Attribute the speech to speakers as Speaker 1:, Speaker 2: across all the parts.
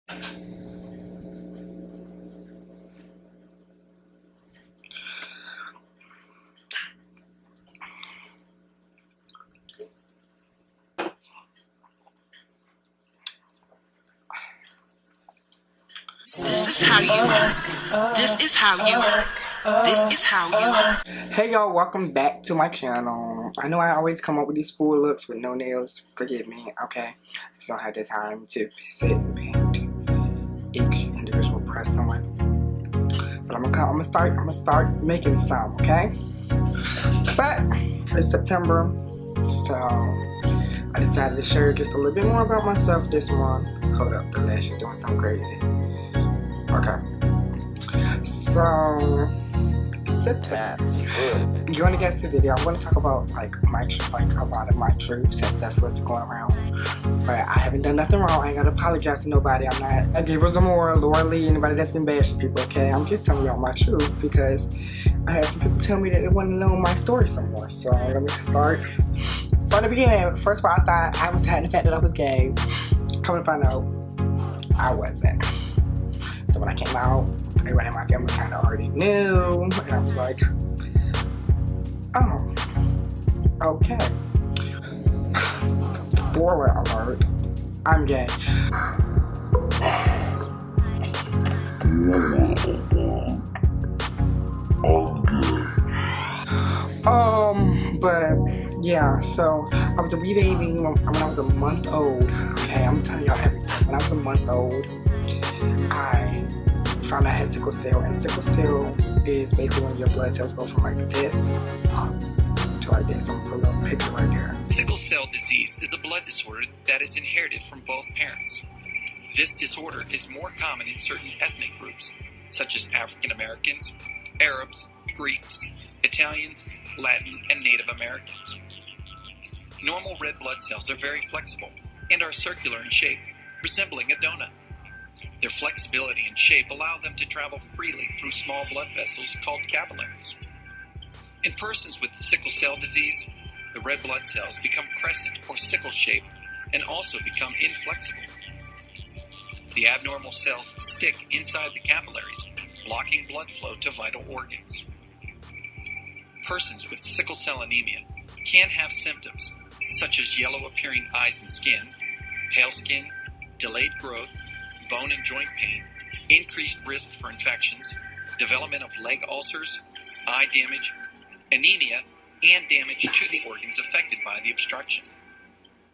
Speaker 1: This is how you. This is how you. This is how you. Hey y'all, welcome back to my channel. I know I always come up with these full looks with no nails. Forgive me, okay? I just don't have the time to sit and paint each individual press on. But I'm gonna start making some, okay? But it's September, so I decided to share just a little bit more about myself this month. Hold up, the lash is doing something crazy. Okay, so September. You're gonna get to the video. I'm gonna talk about like a lot of my truths, since that's what's going around. But I haven't done nothing wrong. I ain't gotta apologize to nobody. I'm not a Gabriel Zamora, Laura Lee, anybody that's been bashing people. Okay, I'm just telling y'all my truth because I had some people tell me that they want to know my story some more. So let me start from the beginning. First of all, I thought I was hiding the fact that I was gay. Come to find out, I wasn't. So when I came out, everybody in my family kind of already knew, and I was like, oh, okay. Spoiler alert, I'm gay. But yeah, so I was a wee baby when I was a month old. Okay, I'm telling y'all everything. When I was a month old, I found out I had sickle cell, and sickle cell is basically when your blood cells go from like this to like this. I'm gonna put a little picture right there.
Speaker 2: Sickle cell disease is a blood disorder that is inherited from both parents. This disorder is more common in certain ethnic groups, such as African Americans, Arabs, Greeks, Italians, Latin, and Native Americans. Normal red blood cells are very flexible and are circular in shape, resembling a donut. Their flexibility and shape allow them to travel freely through small blood vessels called capillaries. In persons with sickle cell disease, the red blood cells become crescent or sickle shaped and also become inflexible. The abnormal cells stick inside the capillaries, blocking blood flow to vital organs. Persons with sickle cell anemia can have symptoms such as yellow appearing eyes and skin, pale skin, delayed growth, bone and joint pain, increased risk for infections, development of leg ulcers, eye damage, anemia, and damage to the organs affected by the obstruction.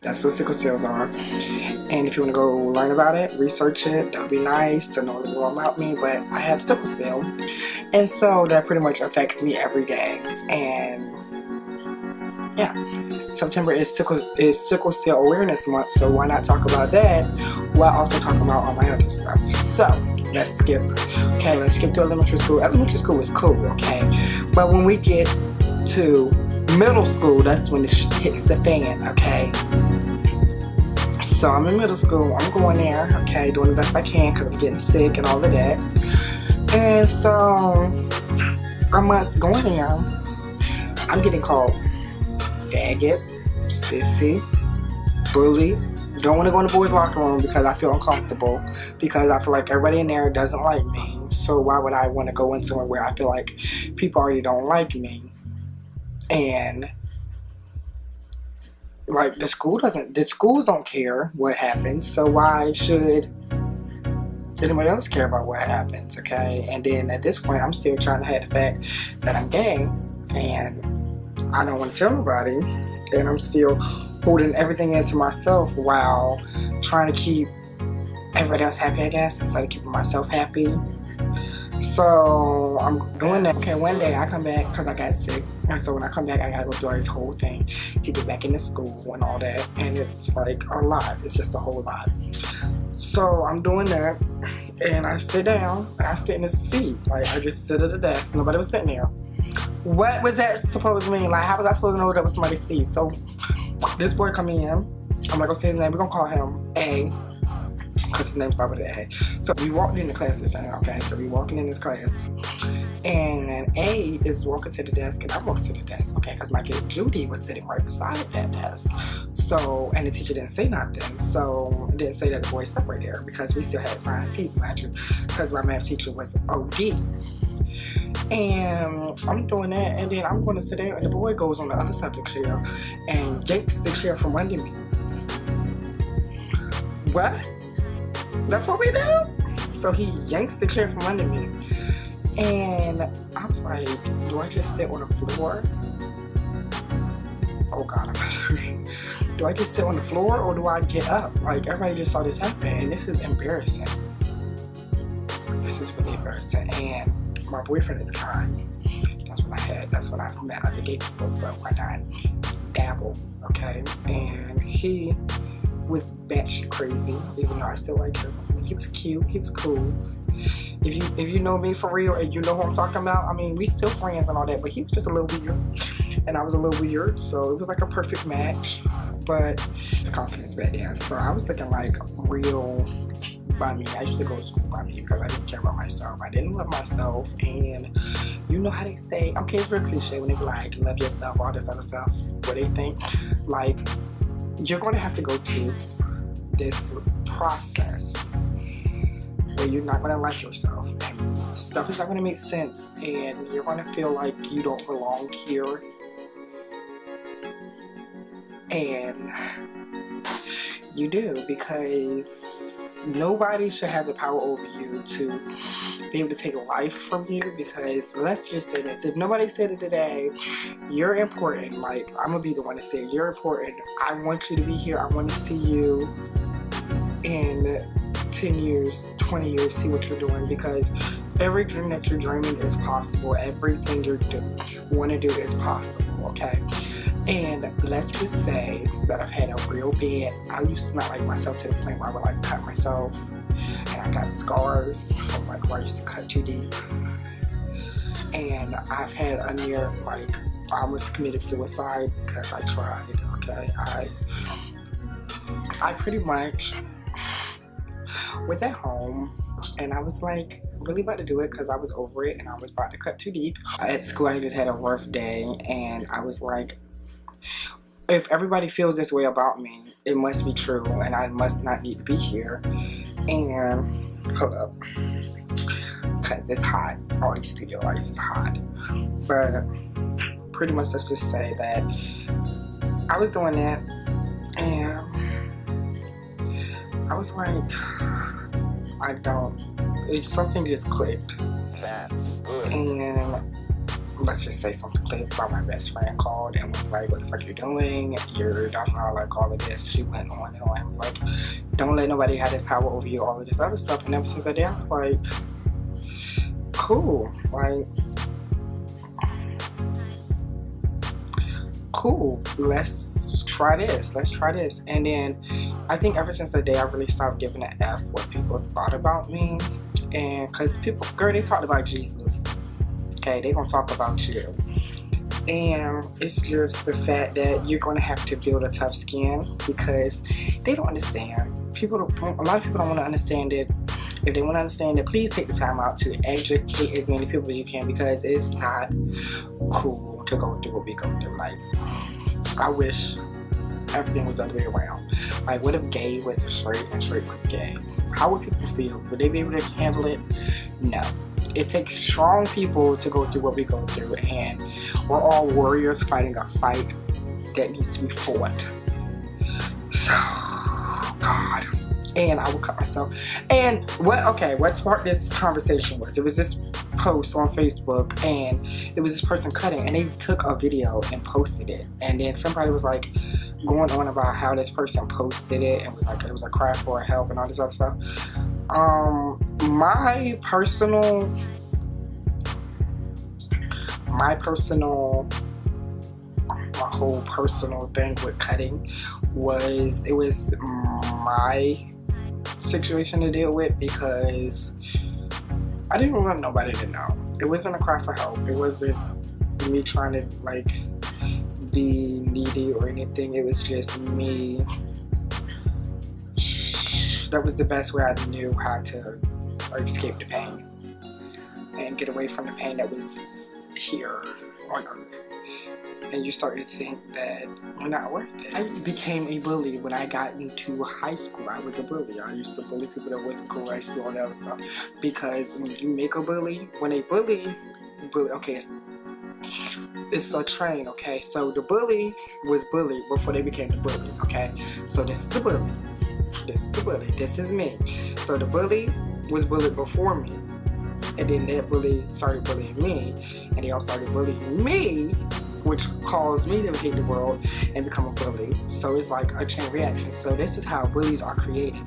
Speaker 1: That's what sickle cells are. And if you want to go learn about it, research it, that would be nice to know a little more about me. But I have sickle cell, and so that pretty much affects me every day. And yeah, September is sickle cell awareness month, so why not talk about that while also talking about all my other stuff. So let's skip to elementary school. Elementary school is cool, okay, but when we get to middle school, that's when the shit hits the fan, okay. So I'm in middle school, I'm going there, okay, doing the best I can because I'm getting sick and all of that. And so a month going there, I'm getting called faggot, sissy, bully. Don't want to go in the boys' locker room because I feel uncomfortable, because I feel like everybody in there doesn't like me. So why would I want to go in somewhere where I feel like people already don't like me? And like the schools don't care what happens, so why should anybody else care about what happens, okay? And then at this point, I'm still trying to hide the fact that I'm gay, and I don't want to tell nobody, and I'm still holding everything into myself while trying to keep everybody else happy, I guess, instead of keeping myself happy. So I'm doing that. Okay, one day I come back because I got sick, and so when I come back, I gotta go through this whole thing to get back into school and all that, and it's like a lot. It's just a whole lot. So I'm doing that, and I sit down, and I sit in a seat. Like, I just sit at the desk. Nobody was sitting there. What was that supposed to mean? Like, how was I supposed to know that was somebody's seat? So this boy come in. I'm not gonna say his name. We're gonna call him A, because his name started with an A. So we walked in the class this time, okay? So we walking in this class, and A is walking to the desk, and I'm walking to the desk, okay? Because my kid Judy was sitting right beside that desk. So, and the teacher didn't say nothing. So, it didn't say that the boys slept right there because we still had science teas, imagine, because my math teacher was OD. And I'm doing that, and then I'm going to sit there, and the boy goes on the other subject chair and yanks the chair from under me. What? That's what we do? So he yanks the chair from under me. And I was like, do I just sit on the floor? Oh God, do I just sit on the floor or do I get up? Like, everybody just saw this happen, and this is embarrassing. This is really embarrassing. And my boyfriend at the time, that's what I had. That's when I met other gay people, so why not dabble, okay? And he was batshit crazy, even though I still like him. I mean, he was cute, he was cool. If you know me for real and you know who I'm talking about, I mean, we still friends and all that, but he was just a little weird, and I was a little weird, so it was like a perfect match. But his confidence back then, so I was looking like real bummy. I used to go to school bummy because I didn't care about myself. I didn't love myself, and you know how they say, okay, it's real cliche when they be like, love yourself, all this other stuff, what they think, like, you're going to have to go through this process where you're not going to like yourself, and stuff is not going to make sense, and you're going to feel like you don't belong here. And you do, because nobody should have the power over you to be able to take life from you. Because let's just say this, if nobody said it today, you're important. Like, I'm gonna be the one to say it. You're important. I want you to be here. I want to see you in 10 years, 20 years, see what you're doing, because every dream that you're dreaming is possible. Everything you want to do is possible, okay? And let's just say that I've had a real bad, I used to not like myself to the point where I would like cut myself, and I got scars from like where I used to cut too deep. And I've had a near, like, I almost committed suicide because I tried, okay? I pretty much was at home, and I was like really about to do it because I was over it and I was about to cut too deep. At school, I just had a rough day, and I was like, if everybody feels this way about me, it must be true, and I must not need to be here. And hold up, because it's hot. All these studio lights is hot. But pretty much, let's just say that I was doing that, and I was like, something just clicked. And let's just say something clicked while my best friend called and was like, what the fuck you doing? You're not like all of this. She went on and on and was like, don't let nobody have that power over you, all of this other stuff. And ever since that day, I was like, cool. Like, cool. Let's try this. Let's try this. And then I think ever since that day, I really stopped giving a F what people thought about me. And because people, girl, they talked about Jesus. Okay, they're gonna talk about you. And it's just the fact that you're gonna have to build a tough skin, because they don't understand. A lot of people don't want to understand it. If they want to understand it, please take the time out to educate as many people as you can, because it's not cool to go through what we go through. Like, I wish everything was the other way around. Like, what if gay was straight and straight was gay? How would people feel? Would they be able to handle it? No. It takes strong people to go through what we go through, and we're all warriors fighting a fight that needs to be fought. So, God. And I will cut myself. And what sparked this conversation was, it was this post on Facebook, and it was this person cutting, and they took a video and posted it. And then somebody was like going on about how this person posted it and was like, it was a cry for help and all this other stuff. My whole personal thing with cutting was, it was my situation to deal with, because I didn't want nobody to know. It wasn't a cry for help. It wasn't me trying to like be needy or anything. It was just me. That was the best way I knew how to escape the pain and get away from the pain that was here on earth. and you start to think that you're not worth it. I became a bully when I got into high school. I was a bully. I used to bully people that wasn't cool. I used to do all that other stuff. Because when you make a bully, okay, it's a train, okay? So the bully was bullied before they became the bully, okay? So this is the bully. This is the bully. This is me. So the bully was bullied before me. And then that bully started bullying me. And they all started bullying me, which caused me to hate the world and become a bully. So it's like a chain reaction. So this is how bullies are created.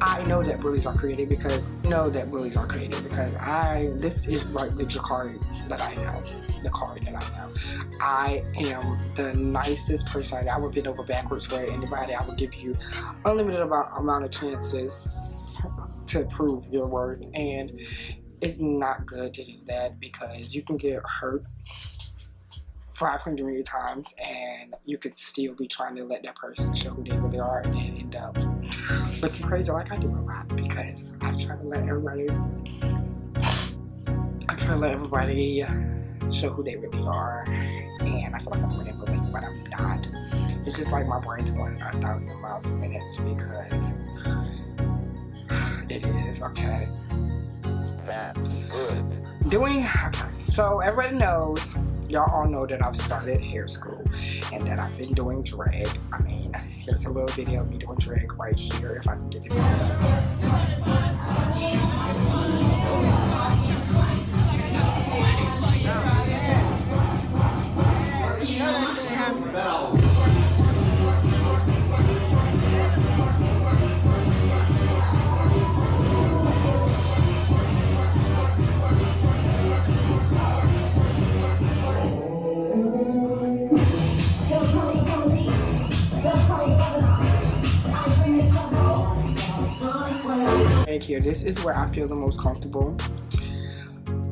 Speaker 1: I know that bullies are created because this is like the Kary that I know. The Kary that I know. I am the nicest person. I would bend over backwards for anybody. I would give you unlimited amount of chances to prove your worth, and it's not good to do that because you can get hurt 500 million times and you could still be trying to let that person show who they really are and then end up looking crazy like I do a lot because I try to let everybody show who they really are, and I feel like I'm manipulating, but I'm not. It's just like my brain's going 1,000 miles a minute because it is, okay?
Speaker 3: That's good.
Speaker 1: So everybody knows, y'all all know that I've started hair school and that I've been doing drag. I mean, here's a little video of me doing drag right here if I can get it. Here, this is where I feel the most comfortable,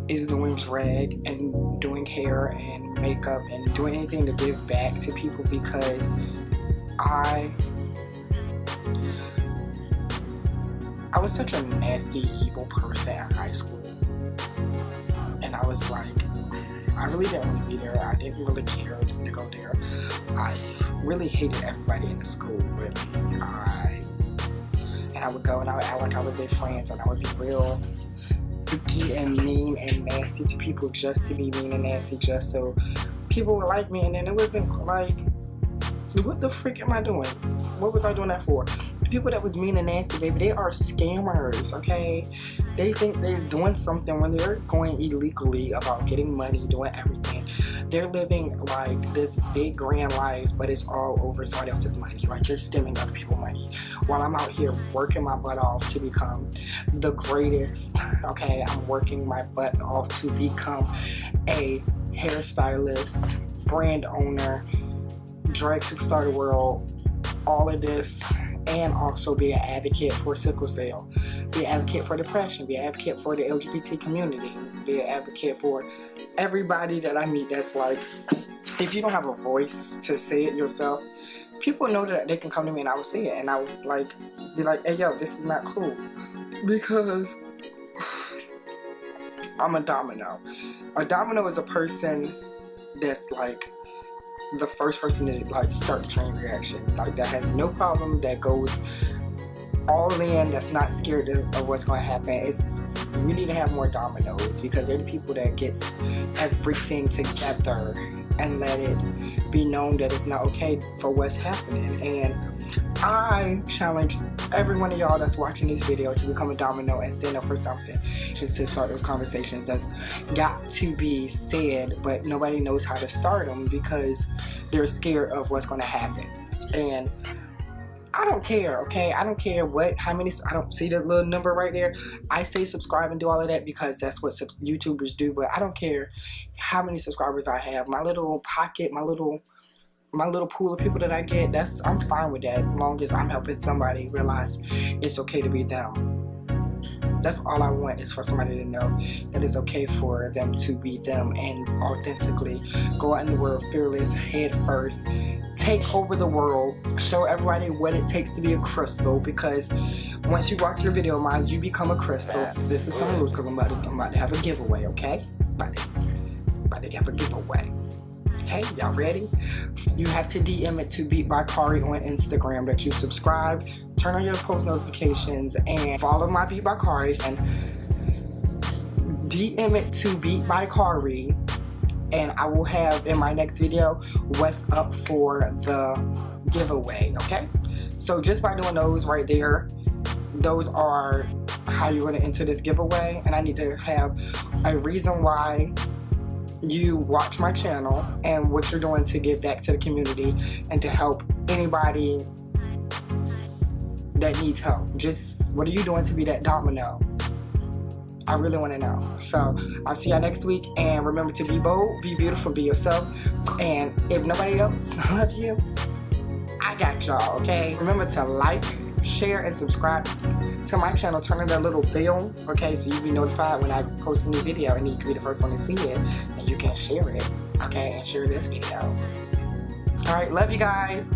Speaker 1: is doing drag and doing hair and makeup and doing anything to give back to people because I was such a nasty, evil person in high school, and I was like, I really didn't want to be there. I didn't really care to go there. I really hated everybody in the school, really. I would go and I would act like I was their friends, and I would be real bitchy and mean and nasty to people just to be mean and nasty just so people would like me. And then it wasn't like, what the frick am I doing? What was I doing that for? The people that was mean and nasty, baby, they are scammers, okay? They think they're doing something when they're going illegally about getting money, doing everything. They're living like this big grand life, but it's all over somebody else's money. Like, you're stealing other people's money while I'm out here working my butt off to become the greatest, okay? I'm working my butt off to become a hairstylist, brand owner, drag superstar of the world, all of this, and also be an advocate for sickle cell, be an advocate for depression, be an advocate for the LGBT community, be an advocate for everybody that I meet that's like, if you don't have a voice to say it yourself, people know that they can come to me and I will say it, and I would like be like, hey yo, this is not cool, because I'm a domino. A domino is a person that's like the first person to like start the chain reaction, like that has no problem, that goes all in, that's not scared of what's going to happen. We need to have more dominoes because they're the people that gets everything together and let it be known that it's not okay for what's happening. And I challenge every one of y'all that's watching this video to become a domino and stand up for something, to start those conversations that's got to be said, but nobody knows how to start them because they're scared of what's going to happen. And I don't care, okay? I don't care how many, I don't see that little number right there. I say subscribe and do all of that because that's what YouTubers do, but I don't care how many subscribers I have. My little pocket, my little pool of people that I get, I'm fine with that, as long as I'm helping somebody realize it's okay to be them. That's all I want, is for somebody to know that it's okay for them to be them and authentically go out in the world fearless, head first, take over the world, show everybody what it takes to be a crystal, because once you watch your video minds, you become a crystal. This is some rules because I'm about to have a giveaway, okay? About to have a giveaway. Okay, y'all ready? You have to DM it to Beat by Kary on Instagram that you subscribe, turn on your post notifications, and follow my Beat by Kary, and DM it to Beat by Kary, and I will have in my next video what's up for the giveaway. Okay, so just by doing those right there, those are how you're going to enter this giveaway. And I need to have a reason why you watch my channel and what you're doing to give back to the community and to help anybody that needs help. Just what are you doing to be that domino? I really want to know. So I'll see y'all next week, and remember to be bold, be beautiful, be yourself, and if nobody else loves you, I got y'all. Okay, remember to like, share, and subscribe to my channel. Turn on that little bell, okay, so you'll be notified when I post a new video, and you can be the first one to see it, and you can share it, okay, and share this video. All right, love you guys.